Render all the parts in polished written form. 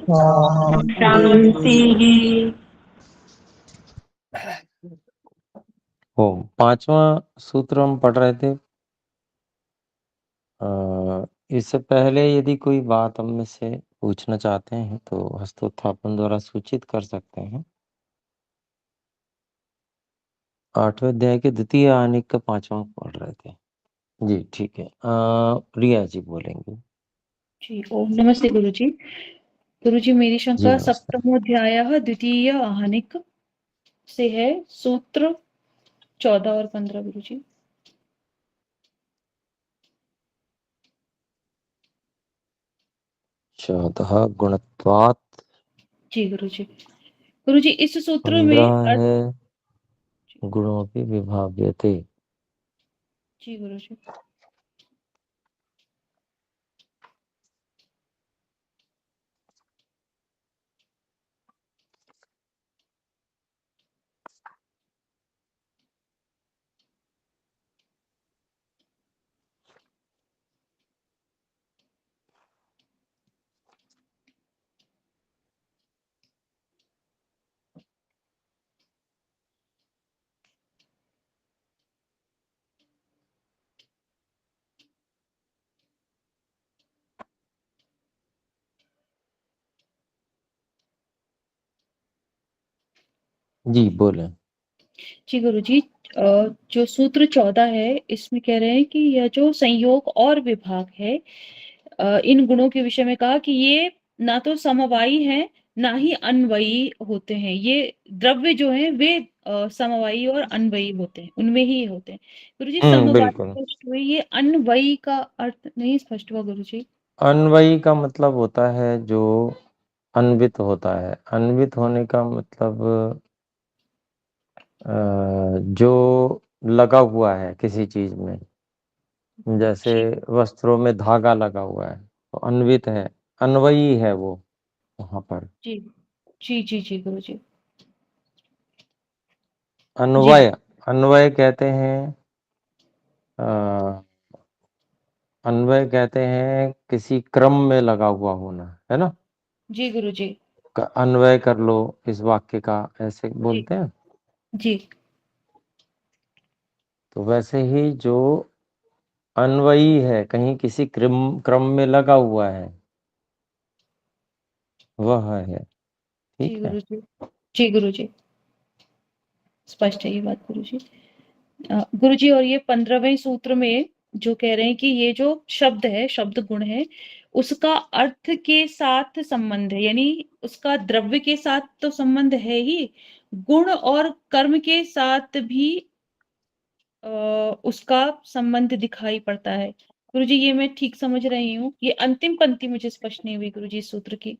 शांति। पांचवा सूत्र हम पढ़ रहे थे। इससे पहले यदि कोई बात हम में से पूछना चाहते हैं तो हस्तोत्थापन द्वारा सूचित कर सकते हैं। 8वें अध्याय के द्वितीय आनिक का 5वां पढ़ रहे थे। जी ठीक है। रिया जी बोलेंगे। जी ओम नमस्ते गुरुजी। गुरुजी मेरी जी शंका नमस्ते। सप्तमोध्यायः द्वितीय आहनिक से है, सूत्र 14 और 15 गुरुजी। 14 गुणत्वात्। जी गुरुजी। गुरुजी इस सूत्र में 15 अर्थ। है गुणों की विभाव्यते। जी गुरुजी। जी बोले। जी गुरुजी। जो सूत्र 14 है इसमें कह रहे हैं कि यह जो संयोग और विभाग है, इन गुणों के विषय में कहा कि ये ना तो समवायी हैं ना ही अन्वयी होते हैं। ये द्रव्य जो हैं वे समवायी और अन्वयी होते हैं, उनमें ही होते हैं। गुरुजी समवायी बिल्कुल। स्पष्ट हुई, ये अन्वयी का अर्थ नहीं स्पष्ट हुआ गुरुजी। अन्वयी का मतलब होता है जो अन्वित होता है। अन्वित होने का मतलब जो लगा हुआ है किसी चीज में, जैसे जी वस्त्रों में धागा लगा हुआ है तो अन्वित है, अन्वयी है वो वहां पर। जी जी जी जी गुरुजी। जी अन्वय, अन्वय कहते हैं अ, अन्वय कहते हैं किसी क्रम में लगा हुआ होना, है ना। जी गुरुजी। अन्वय कर लो इस वाक्य का, ऐसे जी बोलते हैं। जी तो वैसे ही जो अन्वयी है, कहीं किसी क्रम क्रम में लगा हुआ है, वह है। जी ठीक है। गुरुजी। जी गुरुजी। स्पष्ट है ये बात गुरुजी। गुरुजी और ये 15वें सूत्र में जो कह रहे हैं कि ये जो शब्द है, शब्द गुण है, उसका अर्थ के साथ संबंध है, यानी उसका द्रव्य के साथ तो संबंध है ही, गुण और कर्म के साथ भी अ, उसका संबंध दिखाई पड़ता है। गुरुजी ये मैं ठीक समझ रही हूँ? ये अंतिम पंक्ति मुझे स्पष्ट नहीं हुई गुरुजी इस सूत्र की।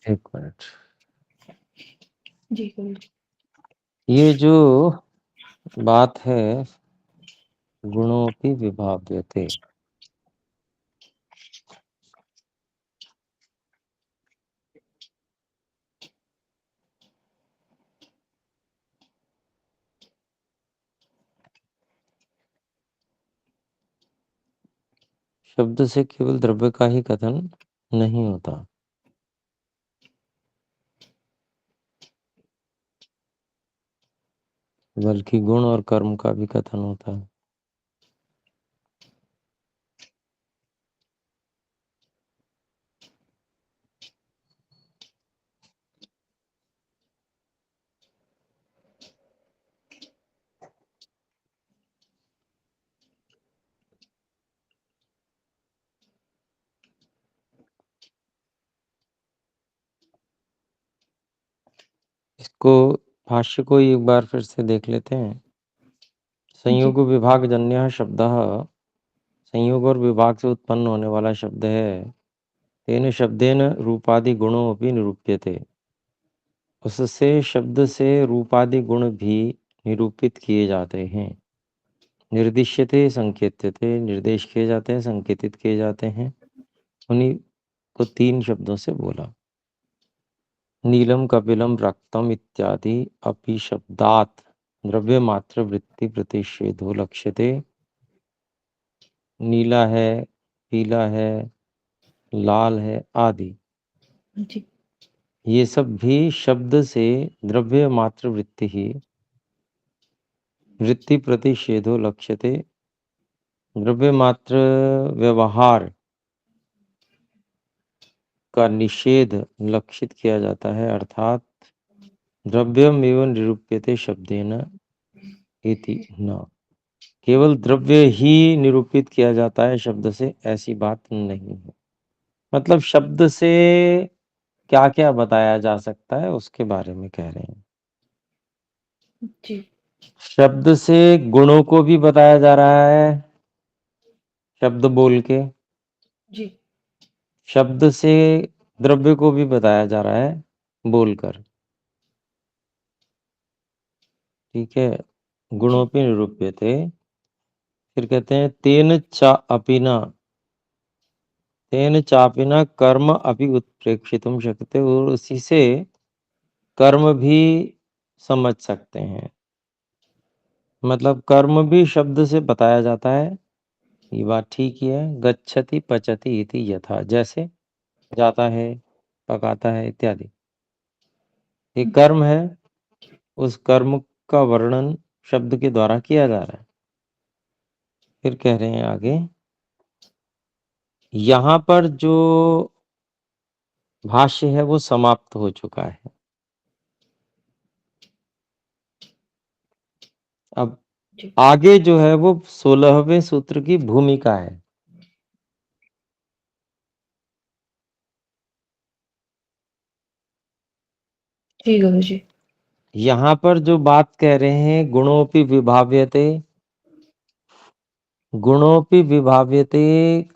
एक मिनट। जी गुरुजी। ये जो बात है गुणों की विभाव्यते, शब्द से केवल द्रव्य का ही कथन नहीं होता, बल्कि गुण और कर्म का भी कथन होता है। को भाष्य को एक बार फिर से देख लेते हैं। संयोग विभाग जन्य शब्दः, संयोग और विभाग से उत्पन्न होने वाला शब्द है। तेन शब्देन रूपादि गुणों अपि निरूप्यते, उससे शब्द से रूपादि गुण भी निरूपित किए जाते हैं। निर्दिश्यते संकेत्यते, निर्देश किए जाते हैं, संकेतित किए जाते हैं। उन्हीं को 3 शब्दों से बोला। नीलम कपिलम रक्तम इत्यादि अपि शब्दात् द्रव्य मात्र वृत्ति प्रतिषेधो लक्ष्यते। नीला है, पीला है, लाल है आदि, जी ये सब भी शब्द से द्रव्य मात्र वृत्ति ही वृत्ति प्रतिषेधो लक्ष्यते। द्रव्य मात्र व्यवहार का निषेध लक्षित किया जाता है, अर्थात द्रव्यम एवं निरूप्यते शब्देन इति न। केवल द्रव्य ही निरूपित किया जाता है शब्द से, ऐसी बात नहीं है। मतलब शब्द से क्या क्या बताया जा सकता है उसके बारे में कह रहे हैं। जी शब्द से गुणों को भी बताया जा रहा है, शब्द बोल के। जी शब्द से द्रव्य को भी बताया जा रहा है बोलकर। ठीक है, गुणों पे निरूप्यते। फिर कहते हैं तेन चा अपिना, तेन चापिना कर्म अभी उत्प्रेक्षितुम शक्यते, और उसी से कर्म भी समझ सकते हैं। मतलब कर्म भी शब्द से बताया जाता है, ये बात ठीक ही है। गच्छति पचति इति यथा, जैसे जाता है, पकाता है इत्यादि, ये कर्म है। उस कर्म का वर्णन शब्द के द्वारा किया जा रहा है। फिर कह रहे हैं आगे, यहाँ पर जो भाष्य है वो समाप्त हो चुका है। अब जी आगे जो है वो 16वें सूत्र की भूमिका है। जी गुरु जी यहाँ पर जो बात कह रहे हैं गुणोपि विभाव्यते, गुणोपि विभाव्यते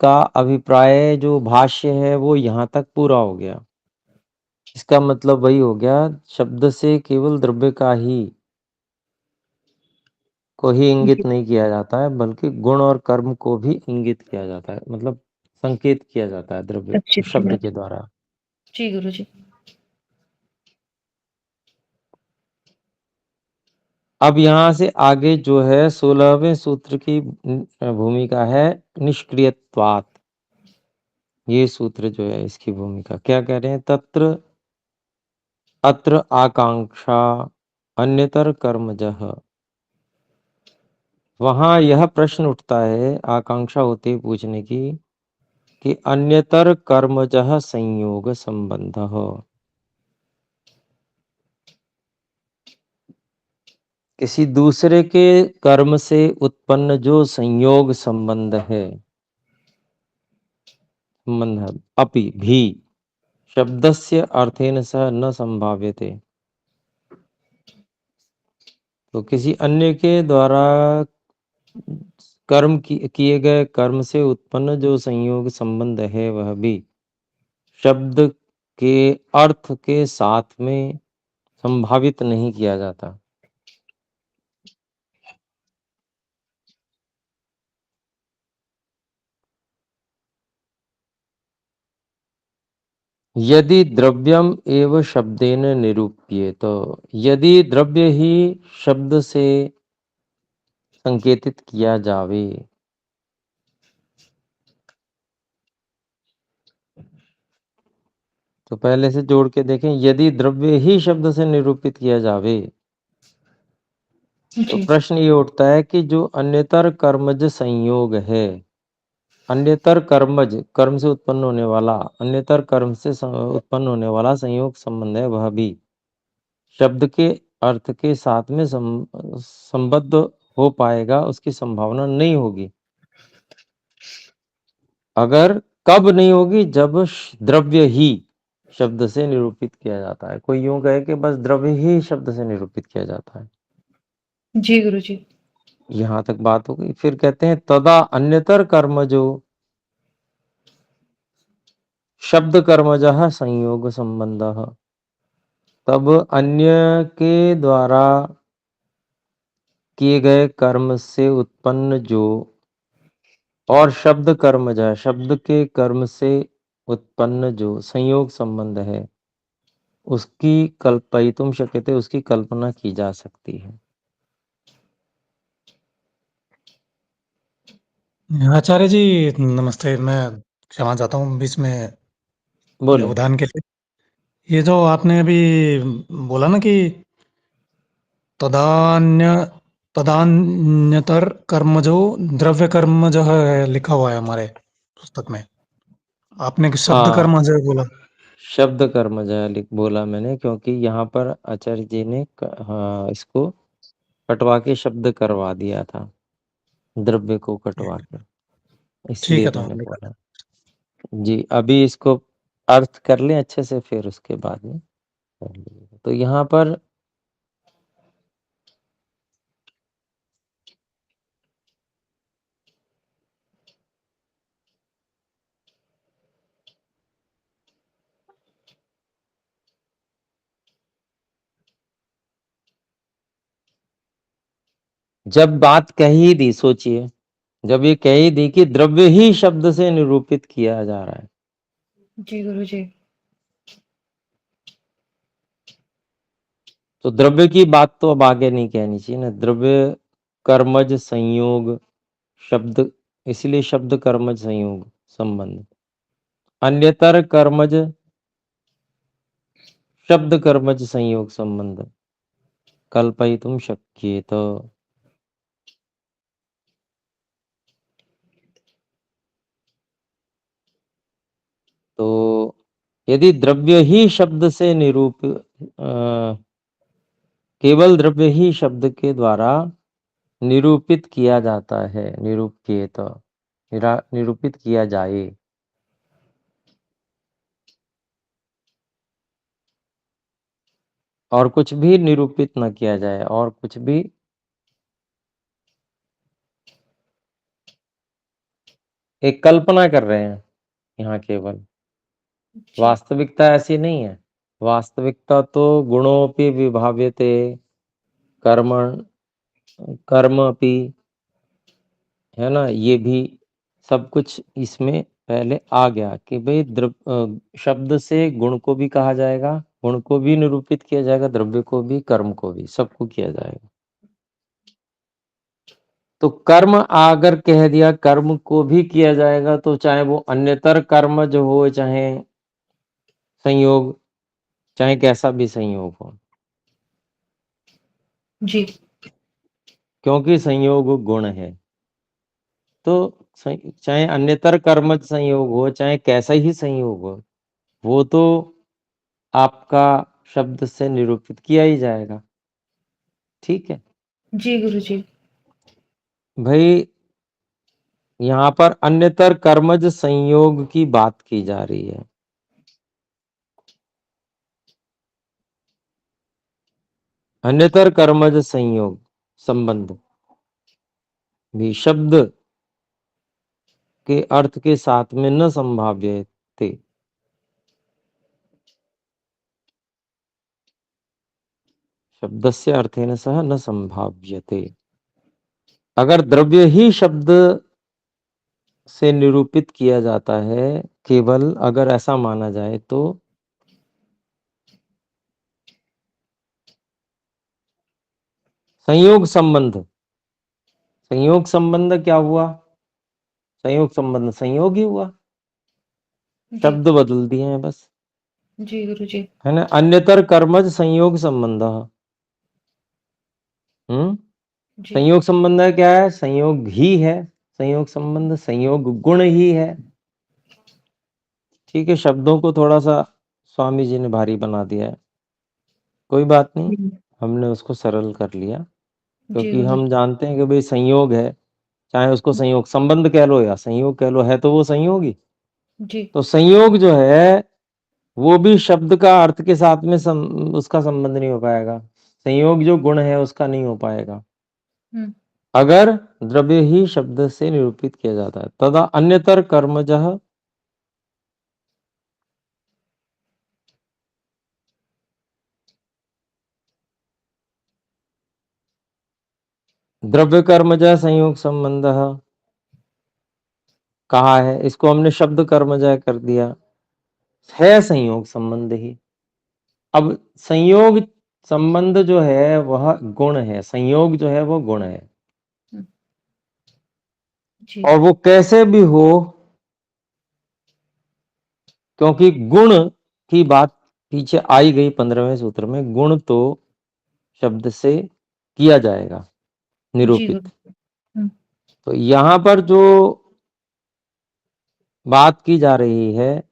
का अभिप्राय जो भाष्य है वो यहाँ तक पूरा हो गया। इसका मतलब वही हो गया, शब्द से केवल द्रव्य का ही को ही इंगित नहीं किया जाता है, बल्कि गुण और कर्म को भी इंगित किया जाता है, मतलब संकेत किया जाता है द्रव्य लक्षित किया शब्द जाता के है। द्वारा। जी गुरु जी अब यहाँ से आगे जो है 16वें सूत्र की भूमिका है निष्क्रियत्वात्। ये सूत्र जो है इसकी भूमिका क्या कह रहे हैं, तत्र अत्र आकांक्षा अन्यतर कर्मजः। वहां यह प्रश्न उठता है, आकांक्षा होती है पूछने की, कि अन्यतर कर्मजः संयोग संबंधः, किसी दूसरे के कर्म से उत्पन्न जो संयोग संबंध है, संबंध अपि भी शब्दस्य अर्थेन सह न संभाव्यते। तो किसी अन्य के द्वारा किए गए कर्म से उत्पन्न जो संयोग संबंध है वह भी शब्द के अर्थ के साथ में संभावित नहीं किया जाता। यदि द्रव्यम एव शब्देन निरूप्ये, तो यदि द्रव्य ही शब्द से संकेतित किया जावे, तो पहले से जोड़ के देखें, यदि द्रव्य ही शब्द से निरूपित किया जावे, तो जी प्रश्न ये उठता है कि जो अन्यतर कर्मज संयोग है, अन्यतर कर्मज कर्म से उत्पन्न होने वाला, अन्यतर कर्म से उत्पन्न होने वाला संयोग संबंध है, वह भी शब्द के अर्थ के साथ में संबद्ध हो पाएगा, उसकी संभावना नहीं होगी। अगर कब नहीं होगी, जब द्रव्य ही शब्द से निरूपित किया जाता है। कोई यूं कहे कि बस द्रव्य ही शब्द से निरूपित किया जाता है। जी गुरुजी। यहाँ तक बात हो गई। फिर कहते हैं तदा अन्यतर कर्मजो शब्द कर्मजः संयोग संबंधः। तब अन्य के द्वारा किए गए कर्म से उत्पन्न जो और शब्द कर्मज है, शब्द के कर्म से उत्पन्न जो संयोग संबंध है, उसकी कल्पयितुम शक्यते, उसकी कल्पना की जा सकती है। आचार्य जी नमस्ते। मैं क्षमा चाहता हूँ बीच में बोले व्यवधान के लिए। ये जो आपने अभी बोला ना कि तदान्य तदान्यतर कर्मजो द्रव्य कर्म जो है लिखा हुआ है हमारे पुस्तक में। आपने शब्द हाँ, कर्म जो बोला। शब्द कर्मज लिख बोला मैंने, क्योंकि यहाँ पर आचार्य जी ने हाँ इसको कटवा के शब्द करवा दिया था, द्रव्य को कटवा के, ठीक इसलिए है, तो मैंने हम लिखा बोला। जी, अभी इसको अर्थ कर लें अच्छे से, फिर उसके बाद में कर लीजिएगा। तो यहाँ पर जब बात कह ही दी, सोचिए, जब ये कह ही दी कि द्रव्य ही शब्द से निरूपित किया जा रहा है, जी गुरुजी। तो द्रव्य की बात तो अब आगे नहीं कहनी चाहिए ना। द्रव्य कर्मज संयोग शब्द, इसलिए शब्द कर्मज संयोग संबंध। अन्यतर कर्मज शब्द कर्मज संयोग संबंध कल्पयितुम शक्येत। तो यदि द्रव्य ही शब्द से केवल द्रव्य ही शब्द के द्वारा निरूपित किया जाता है, निरूप्येत, निरूपित किया जाए, और कुछ भी निरूपित न किया जाए, और कुछ भी एक कल्पना कर रहे हैं यहाँ केवल, जी वास्तविकता ऐसी नहीं है। वास्तविकता तो गुणोपि विभाव्यते कर्म कर्मपि, है ना, ये भी सब कुछ इसमें पहले आ गया कि भाई शब्द से गुण को भी कहा जाएगा, गुण को भी निरूपित किया जाएगा, द्रव्य को भी, कर्म को भी, सबको किया जाएगा। तो कर्म अगर कह दिया, कर्म को भी किया जाएगा, तो चाहे वो अन्यतर कर्म जो हो, चाहे संयोग, चाहे कैसा भी संयोग हो, जी क्योंकि संयोग गुण है। तो चाहे अन्यतर कर्मज संयोग हो, चाहे कैसा ही संयोग हो, वो तो आपका शब्द से निरूपित किया ही जाएगा। ठीक है जी गुरुजी। भाई, यहाँ पर अन्यतर कर्मज संयोग की बात की जा रही है। अन्यतर कर्मज संयोग संबंध भी शब्द के अर्थ के साथ में न संभाव्य थे। शब्दस्य अर्थेन सह न संभाव्यते। अगर द्रव्य ही शब्द से निरूपित किया जाता है, केवल अगर ऐसा माना जाए, तो संयोग संबंध, संयोग संबंध क्या हुआ? संयोग संबंध संयोग ही हुआ, जी शब्द बदल दिए हैं बस, जी गुरुजी। है ना। अन्यतर कर्मज संयोग संबंध, जी संयोग संबंध है, क्या है? संयोग ही है, संयोग संबंध संयोग गुण ही है। ठीक है, शब्दों को थोड़ा सा स्वामी जी ने भारी बना दिया है, कोई बात नहीं, हमने उसको सरल कर लिया, जी क्योंकि गुरुजी। हम जानते हैं कि भाई संयोग है, चाहे उसको संयोग संबंध कह लो या संयोग कह लो, है तो वो संयोग ही। जी तो संयोग जो है, वो भी शब्द का अर्थ के साथ में उसका संबंध नहीं हो पाएगा। संयोग जो गुण है उसका नहीं हो पाएगा हम्म, अगर द्रव्य ही शब्द से निरूपित किया जाता है। तदा अन्यतर कर्मजः द्रव्य कर्मजः संयोग संबंध कहा है, इसको हमने शब्द कर्मजः कर दिया, है संयोग संबंध ही। अब संयोग संबंध जो है वह गुण है, संयोग जो है वो गुण है, जी और वो कैसे भी हो, क्योंकि गुण की बात पीछे आई गई 15वें सूत्र में, गुण तो शब्द से किया जाएगा जी निरूपित। हम्म, तो यहाँ पर जो बात की जा रही है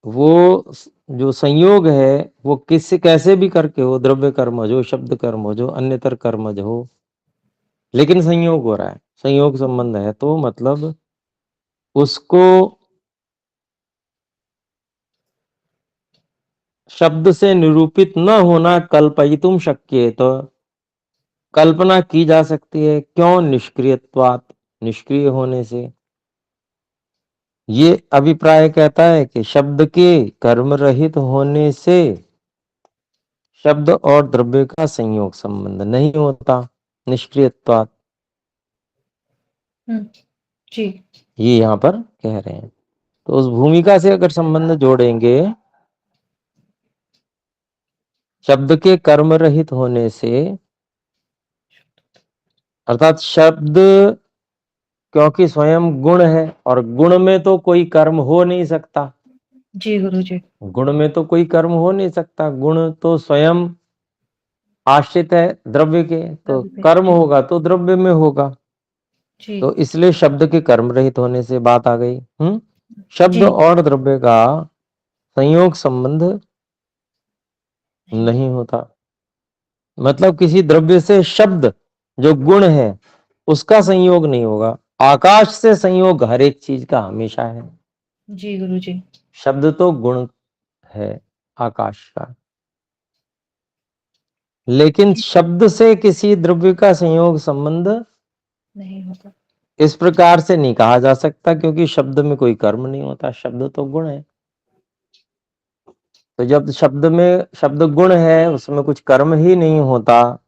वो जो संयोग है वो किससे कैसे भी करके हो, द्रव्य कर्मज हो, शब्द कर्मज हो, अन्यतर कर्मज हो, लेकिन संयोग हो रहा है, संयोग संबंध है, तो मतलब उसको शब्द से निरूपित न होना कल्पयितुम शक्य, तो कल्पना की जा सकती है। क्यों? निष्क्रियत्वात्, निष्क्रिय होने से। ये अभिप्राय कहता है कि शब्द के कर्म रहित होने से शब्द और द्रव्य का संयोग संबंध नहीं होता, निष्क्रियत्वात्। जी ये यहाँ पर कह रहे हैं। तो उस भूमिका से अगर संबंध जोड़ेंगे, शब्द के कर्म रहित होने से, अर्थात शब्द क्योंकि स्वयं गुण है और गुण में तो कोई कर्म हो नहीं सकता, जी गुरु जी गुण में तो कोई कर्म हो नहीं सकता, गुण तो स्वयं आश्रित है द्रव्य के, तो द्रव्य पे, कर्म जी होगा तो द्रव्य में होगा। जी तो इसलिए शब्द के कर्म रहित होने से बात आ गई। शब्द जी और द्रव्य का संयोग संबंध नहीं होता, मतलब किसी द्रव्य से शब्द जो गुण है उसका संयोग नहीं होगा। आकाश से संयोग हर एक चीज का हमेशा है। जी गुरु जी शब्द तो गुण है आकाश का, लेकिन शब्द से किसी द्रव्य का संयोग संबंध नहीं होता। इस प्रकार से नहीं कहा जा सकता, क्योंकि शब्द में कोई कर्म नहीं होता, शब्द तो गुण है। तो जब शब्द में शब्द गुण है, उसमें कुछ कर्म ही नहीं होता,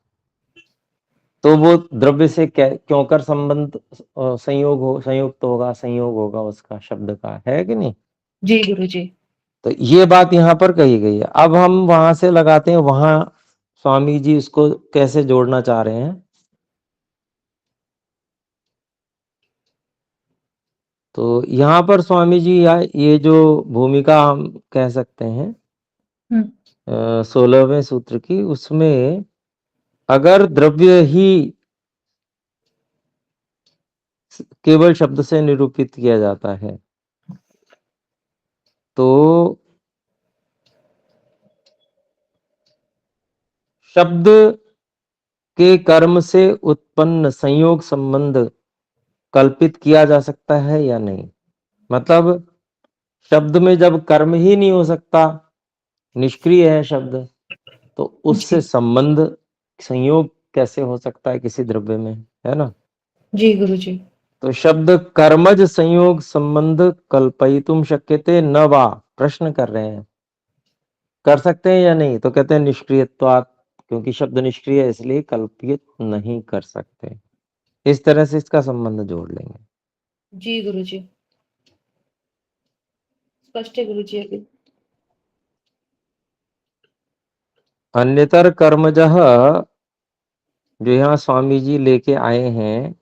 तो वो द्रव्य से क्यों कर संबंध संयोग हो, संयुक्त होगा, संयोग होगा उसका शब्द का, है कि नहीं? जी गुरु जी तो ये बात यहाँ पर कही गई है। अब हम वहां से लगाते हैं, वहां स्वामी जी इसको कैसे जोड़ना चाह रहे हैं। तो यहाँ पर स्वामी जी ये जो भूमिका हम कह सकते हैं 16वें सूत्र की, उसमें अगर द्रव्य ही केवल शब्द से निरूपित किया जाता है तो शब्द के कर्म से उत्पन्न संयोग संबंध कल्पित किया जा सकता है या नहीं? मतलब शब्द में जब कर्म ही नहीं हो सकता, निष्क्रिय है शब्द, तो उससे जी संबंध संयोग कैसे हो सकता है किसी द्रव्य में, है ना? जी गुरु जी तो शब्द कर्मज संयोग संबंध कल्पयितुम शक्यते न वा, प्रश्न कर रहे हैं, कर सकते हैं या नहीं? तो कहते हैं निष्क्रियत्वात्, क्योंकि शब्द निष्क्रिय है इसलिए कल्पित नहीं कर सकते। इस तरह से इसका संबंध जोड़ लेंगे। जी गुरु जी स्पष्ट है गुरु जी अभी। अन्यतर कर्मजः जो यहाँ स्वामी जी लेके आए हैं,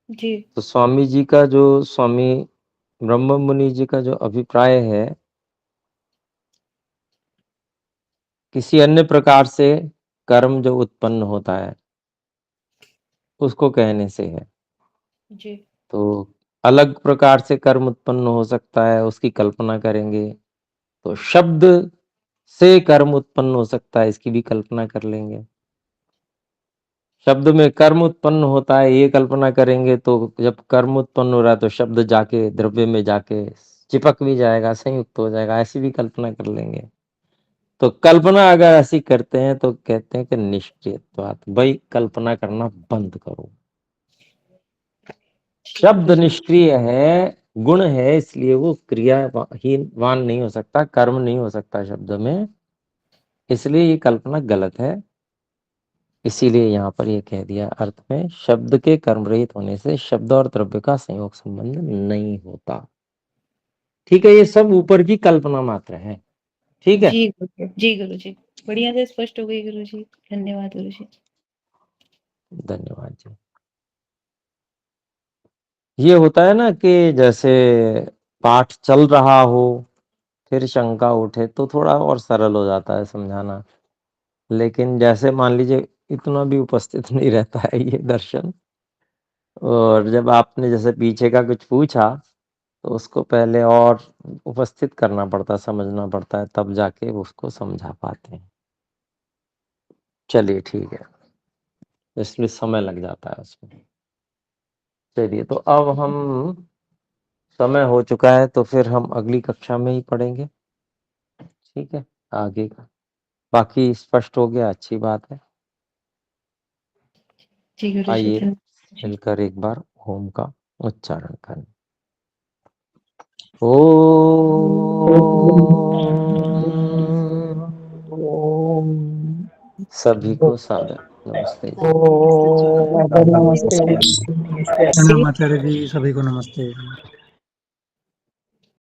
जी तो स्वामी जी का जो स्वामी ब्रह्म मुनि जी का जो अभिप्राय है, किसी अन्य प्रकार से कर्म जो उत्पन्न होता है उसको कहने से है। जी तो अलग प्रकार से कर्म उत्पन्न हो सकता है, उसकी कल्पना करेंगे। तो शब्द से कर्म उत्पन्न हो सकता है, इसकी भी कल्पना कर लेंगे। शब्द में कर्म उत्पन्न होता है ये कल्पना करेंगे, तो जब कर्म उत्पन्न हो रहा है तो शब्द जाके द्रव्य में जाके चिपक भी जाएगा, संयुक्त हो जाएगा, ऐसी भी कल्पना कर लेंगे। तो कल्पना अगर ऐसी करते हैं तो कहते हैं कि निष्क्रियत्वात्, भाई कल्पना करना बंद करो। शब्द निष्क्रिय है, गुण है, इसलिए वो क्रियाहीन नहीं हो सकता, कर्म नहीं हो सकता शब्द में, इसलिए ये कल्पना गलत है। इसीलिए यहाँ पर ये कह दिया अर्थ में, शब्द के कर्म रहित होने से शब्द और द्रव्य का संयोग संबंध नहीं होता। ठीक है, ये सब ऊपर की कल्पना मात्र है। ठीक है, जी गुरुजी, बढ़िया से स्पष्ट हो गई गुरुजी, धन्यवाद गुरुजी। धन्यवाद जी। ये होता है ना कि जैसे पाठ चल रहा हो, फिर शंका उठे तो थोड़ा और सरल हो जाता है समझाना, लेकिन जैसे मान लीजिए इतना भी उपस्थित नहीं रहता है ये दर्शन, और जब आपने जैसे पीछे का कुछ पूछा तो उसको पहले और उपस्थित करना पड़ता है, समझना पड़ता है, तब जाके उसको समझा पाते हैं। चलिए ठीक है, इसलिए समय लग जाता है उसमें। चलिए, तो अब हम, समय हो चुका है तो फिर हम अगली कक्षा में ही पढ़ेंगे। ठीक है, आगे का बाकी स्पष्ट हो गया, अच्छी बात है। जी गुरुजी, आइए धन्यवाद। मिलकर एक बार ओम का उच्चारण करें। ओ सभी को सादर नमस्ते जी। प्रणाम आचार्य जी, सभी को नमस्ते।